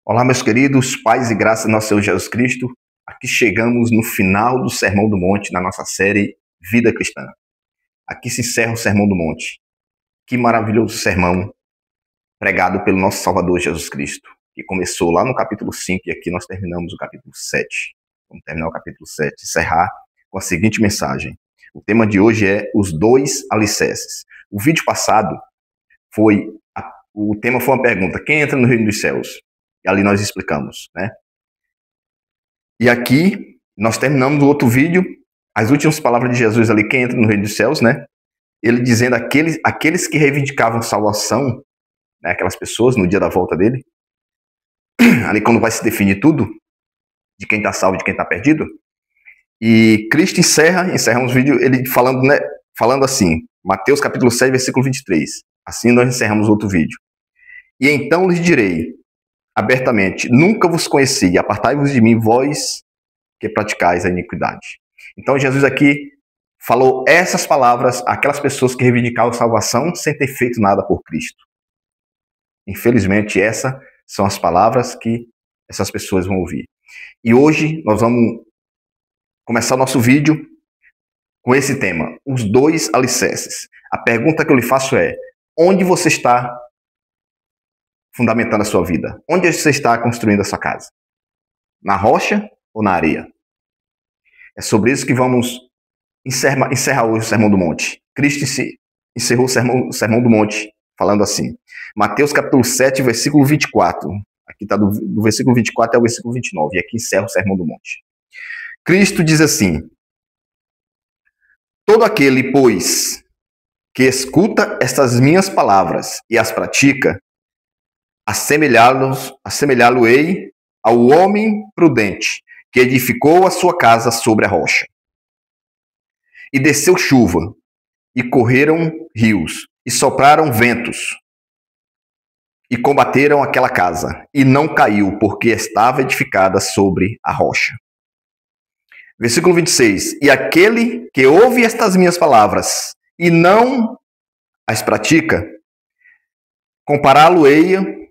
Olá, meus queridos, paz e graça do nosso Senhor Jesus Cristo. Aqui chegamos no final do Sermão do Monte, na nossa série Vida Cristã. Aqui se encerra o Sermão do Monte. Que maravilhoso sermão pregado pelo nosso Salvador Jesus Cristo, que começou lá no capítulo 5 e aqui nós terminamos o capítulo 7. Vamos terminar o capítulo 7, encerrar com a seguinte mensagem. O tema de hoje é os dois alicerces. O vídeo passado o tema foi uma pergunta: quem entra no reino dos céus? E ali nós explicamos, né? E aqui nós terminamos o outro vídeo, as últimas palavras de Jesus ali, quem entra no reino dos céus, né? Ele dizendo aqueles que reivindicavam salvação, né, aquelas pessoas no dia da volta dele, ali quando vai se definir tudo, de quem está salvo e de quem está perdido. E Cristo encerra uns vídeos, ele falando, né, falando assim, Mateus capítulo 7, versículo 23. Assim nós encerramos outro vídeo. E então lhes direi abertamente: nunca vos conheci, apartai-vos de mim, vós que praticais a iniquidade. Então Jesus aqui falou essas palavras àquelas pessoas que reivindicavam salvação sem ter feito nada por Cristo. Infelizmente, essas são as palavras que essas pessoas vão ouvir. E hoje nós vamos começar o nosso vídeo com esse tema, os dois alicerces. A pergunta que eu lhe faço é: onde você está fundamentando a sua vida? Onde você está construindo a sua casa? Na rocha ou na areia? É sobre isso que vamos encerrar hoje o Sermão do Monte. Cristo encerrou o Sermão do Monte falando assim. Mateus capítulo 7, versículo 24. Aqui está do versículo 24 ao versículo 29. E aqui encerra o Sermão do Monte. Cristo diz assim: todo aquele, pois, que escuta estas minhas palavras e as pratica, assemelhá-lo-ei ao homem prudente, que edificou a sua casa sobre a rocha. E desceu chuva, e correram rios, e sopraram ventos, e combateram aquela casa, e não caiu, porque estava edificada sobre a rocha. Versículo 26. E aquele que ouve estas minhas palavras, e não as pratica, compará-lo-ei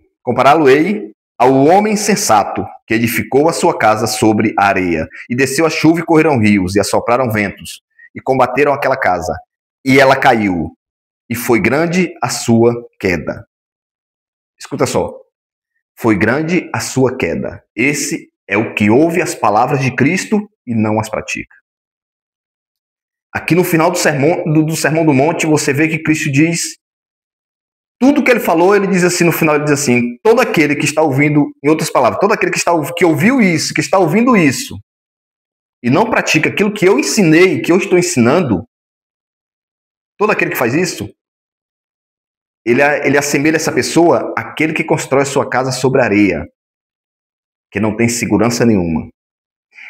ao homem sensato, que edificou a sua casa sobre a areia, e desceu a chuva e correram rios, e assopraram ventos, e combateram aquela casa, e ela caiu, e foi grande a sua queda. Escuta só, foi grande a sua queda. Esse é o que ouve as palavras de Cristo e não as pratica. Aqui no final do Sermão do Monte, você vê que Cristo diz tudo que ele falou. Ele diz assim, no final ele diz assim: todo aquele que está ouvindo, em outras palavras, todo aquele que ouviu isso, que está ouvindo isso, e não pratica aquilo que eu ensinei, que eu estou ensinando, todo aquele que faz isso, ele assemelha essa pessoa àquele que constrói sua casa sobre areia, que não tem segurança nenhuma.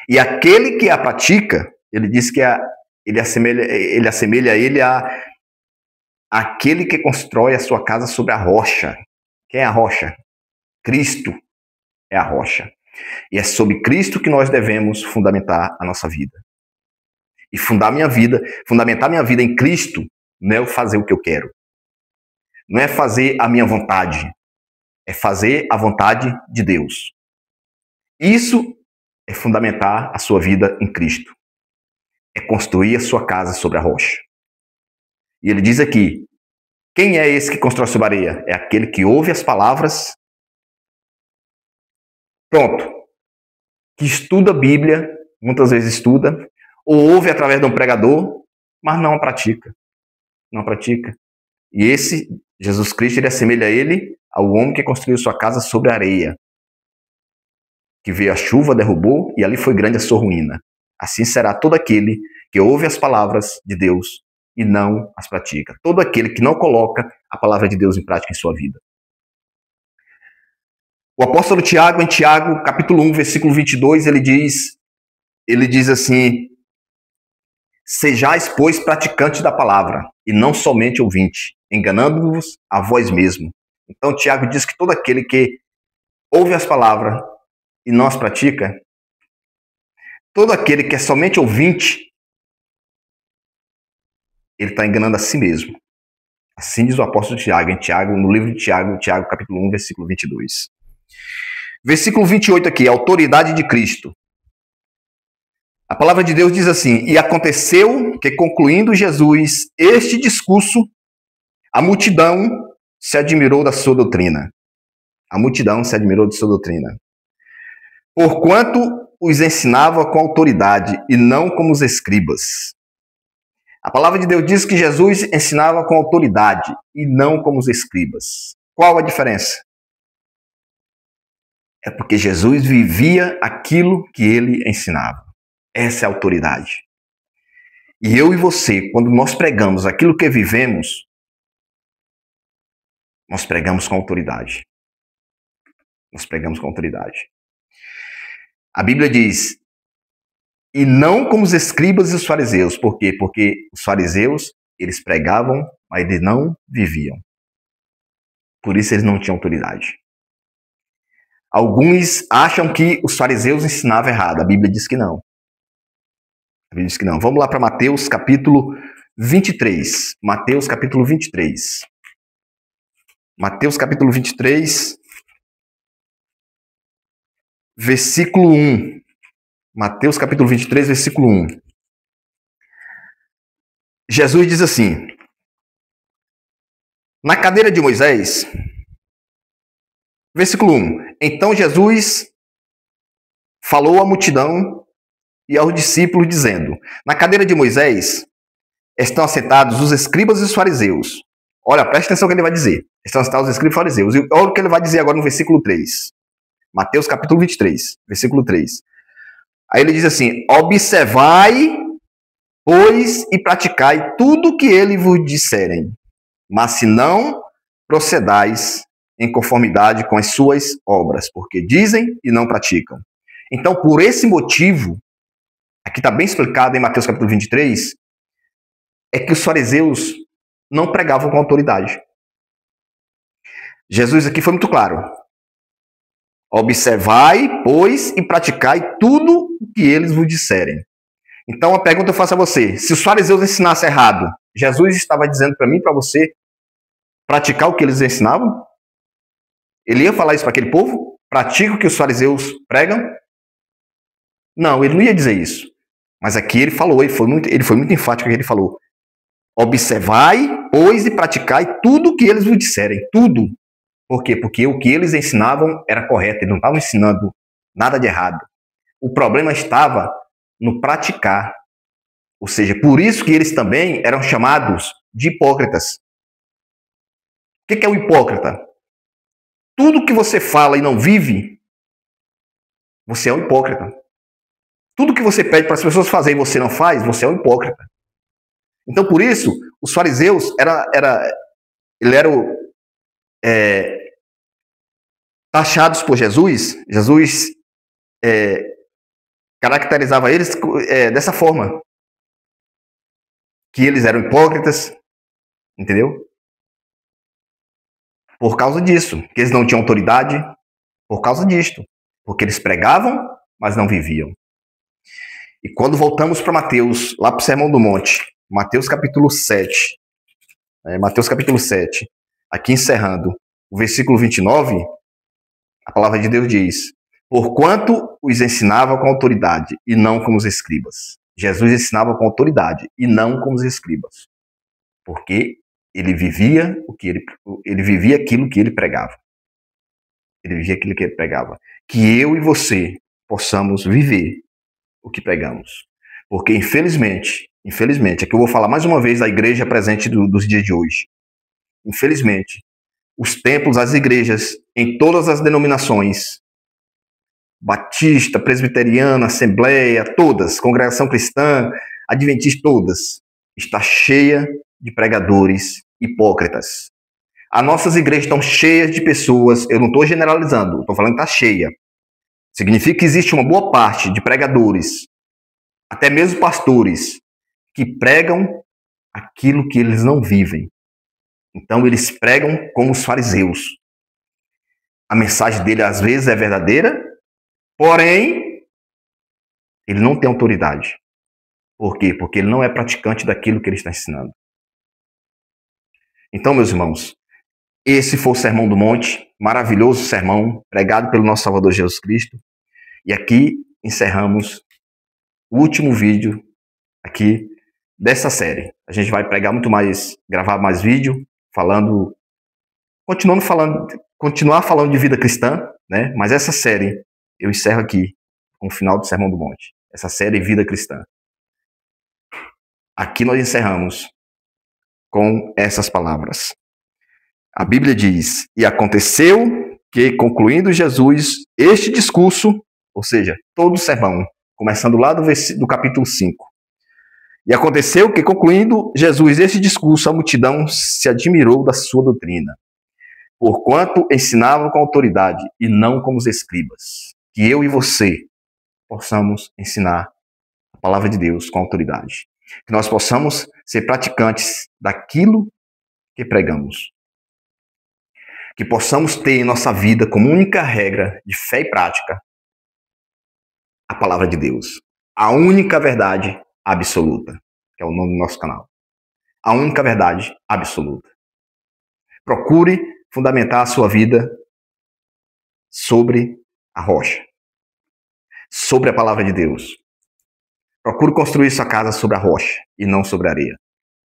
E aquele que a pratica, ele diz que ele assemelha ele a aquele que constrói a sua casa sobre a rocha. Quem é a rocha? Cristo é a rocha. E é sobre Cristo que nós devemos fundamentar a nossa vida. E fundamentar minha vida em Cristo, não é eu fazer o que eu quero. Não é fazer a minha vontade. É fazer a vontade de Deus. Isso é fundamentar a sua vida em Cristo. É construir a sua casa sobre a rocha. E ele diz aqui: quem é esse que constrói sobre a areia? É aquele que ouve as palavras, pronto, que estuda a Bíblia, muitas vezes estuda, ou ouve através de um pregador, mas não a pratica. Não a pratica. E esse, Jesus Cristo, ele assemelha ele ao homem que construiu sua casa sobre a areia, que veio a chuva, derrubou, e ali foi grande a sua ruína. Assim será todo aquele que ouve as palavras de Deus e não as pratica. Todo aquele que não coloca a palavra de Deus em prática em sua vida. O apóstolo Tiago, em Tiago, capítulo 1, versículo 22, ele diz assim: sejais, pois, praticantes da palavra, e não somente ouvinte, enganando-vos a vós mesmo. Então, Tiago diz que todo aquele que ouve as palavras e não as pratica, todo aquele que é somente ouvinte, ele está enganando a si mesmo. Assim diz o apóstolo Tiago, no livro de Tiago, Tiago capítulo 1, versículo 22. Versículo 28 aqui, a autoridade de Cristo. A palavra de Deus diz assim: e aconteceu que, concluindo Jesus este discurso, a multidão se admirou da sua doutrina. A multidão se admirou de sua doutrina. Porquanto os ensinava com autoridade e não como os escribas. A palavra de Deus diz que Jesus ensinava com autoridade e não como os escribas. Qual a diferença? É porque Jesus vivia aquilo que ele ensinava. Essa é a autoridade. E eu e você, quando nós pregamos aquilo que vivemos, nós pregamos com autoridade. Nós pregamos com autoridade. A Bíblia diz, e não como os escribas e os fariseus. Por quê? Porque os fariseus, eles pregavam, mas eles não viviam. Por isso eles não tinham autoridade. Alguns acham que os fariseus ensinavam errado. A Bíblia diz que não. A Bíblia diz que não. Vamos lá para Mateus capítulo 23. Mateus capítulo 23. Mateus capítulo 23, versículo 1. Mateus capítulo 23, versículo 1. Jesus diz assim: na cadeira de Moisés, versículo 1. Então Jesus falou à multidão e aos discípulos, dizendo: na cadeira de Moisés estão assentados os escribas e os fariseus. Olha, presta atenção no que ele vai dizer. Estão assentados os escribas e fariseus. E olha o que ele vai dizer agora no versículo 3. Mateus capítulo 23, versículo 3. Aí ele diz assim: observai, pois, e praticai tudo o que ele vos disserem, mas se não procedais em conformidade com as suas obras, porque dizem e não praticam. Então, por esse motivo, aqui está bem explicado em Mateus capítulo 23, é que os fariseus não pregavam com autoridade. Jesus aqui foi muito claro. Observai, pois, e praticai tudo o que eles vos disserem. Então, a pergunta eu faço a você: se os fariseus ensinassem errado, Jesus estava dizendo para mim e para você praticar o que eles ensinavam? Ele ia falar isso para aquele povo? Pratica o que os fariseus pregam? Não, ele não ia dizer isso. Mas aqui ele falou, ele foi muito enfático que ele falou: observai, pois, e praticai tudo o que eles vos disserem. Tudo. Por quê? Porque o que eles ensinavam era correto, eles não estavam ensinando nada de errado. O problema estava no praticar. Ou seja, por isso que eles também eram chamados de hipócritas. O que é o hipócrita? Tudo que você fala e não vive, você é um hipócrita. Tudo que você pede para as pessoas fazerem e você não faz, você é um hipócrita. Então, por isso, os fariseus eram taxados por Jesus. Jesus caracterizava eles dessa forma, que eles eram hipócritas, entendeu? Por causa disso, que eles não tinham autoridade, por causa disto, porque eles pregavam, mas não viviam. E quando voltamos para Mateus, lá para o Sermão do Monte, Mateus capítulo 7, aqui encerrando o versículo 29, a palavra de Deus diz: porquanto os ensinava com autoridade e não como os escribas. Jesus ensinava com autoridade e não como os escribas. Porque ele vivia aquilo que ele pregava. Ele vivia aquilo que ele pregava. Que eu e você possamos viver o que pregamos. Porque, infelizmente, aqui eu vou falar mais uma vez da igreja presente dos dias de hoje. Infelizmente, os templos, as igrejas, em todas as denominações, batista, presbiteriana, assembleia, todas, congregação cristã, adventista, todas, está cheia de pregadores hipócritas. As nossas igrejas estão cheias de pessoas, eu não estou generalizando, estou falando que está cheia. Significa que existe uma boa parte de pregadores, até mesmo pastores, que pregam aquilo que eles não vivem. Então eles pregam como os fariseus. A mensagem dele às vezes é verdadeira, porém ele não tem autoridade. Por quê? Porque ele não é praticante daquilo que ele está ensinando. Então, meus irmãos, Esse foi o Sermão do Monte, maravilhoso sermão, pregado pelo nosso Salvador Jesus Cristo. E aqui encerramos o último vídeo aqui dessa série. A gente vai pregar muito mais, gravar mais vídeo, continuar falando de vida cristã, né? Mas essa série eu encerro aqui com o final do Sermão do Monte. Essa série Vida Cristã. Aqui nós encerramos com essas palavras. A Bíblia diz: e aconteceu que, concluindo Jesus este discurso, ou seja, todo o sermão, começando lá do capítulo 5, e aconteceu que, concluindo Jesus este discurso, a multidão se admirou da sua doutrina, porquanto ensinava com autoridade e não como os escribas. Que eu e você possamos ensinar a palavra de Deus com autoridade. Que nós possamos ser praticantes daquilo que pregamos. Que possamos ter em nossa vida como única regra de fé e prática a palavra de Deus. A única verdade absoluta, que é o nome do nosso canal. A única verdade absoluta. Procure fundamentar a sua vida sobre a rocha, sobre a palavra de Deus. Procure construir sua casa sobre a rocha e não sobre a areia.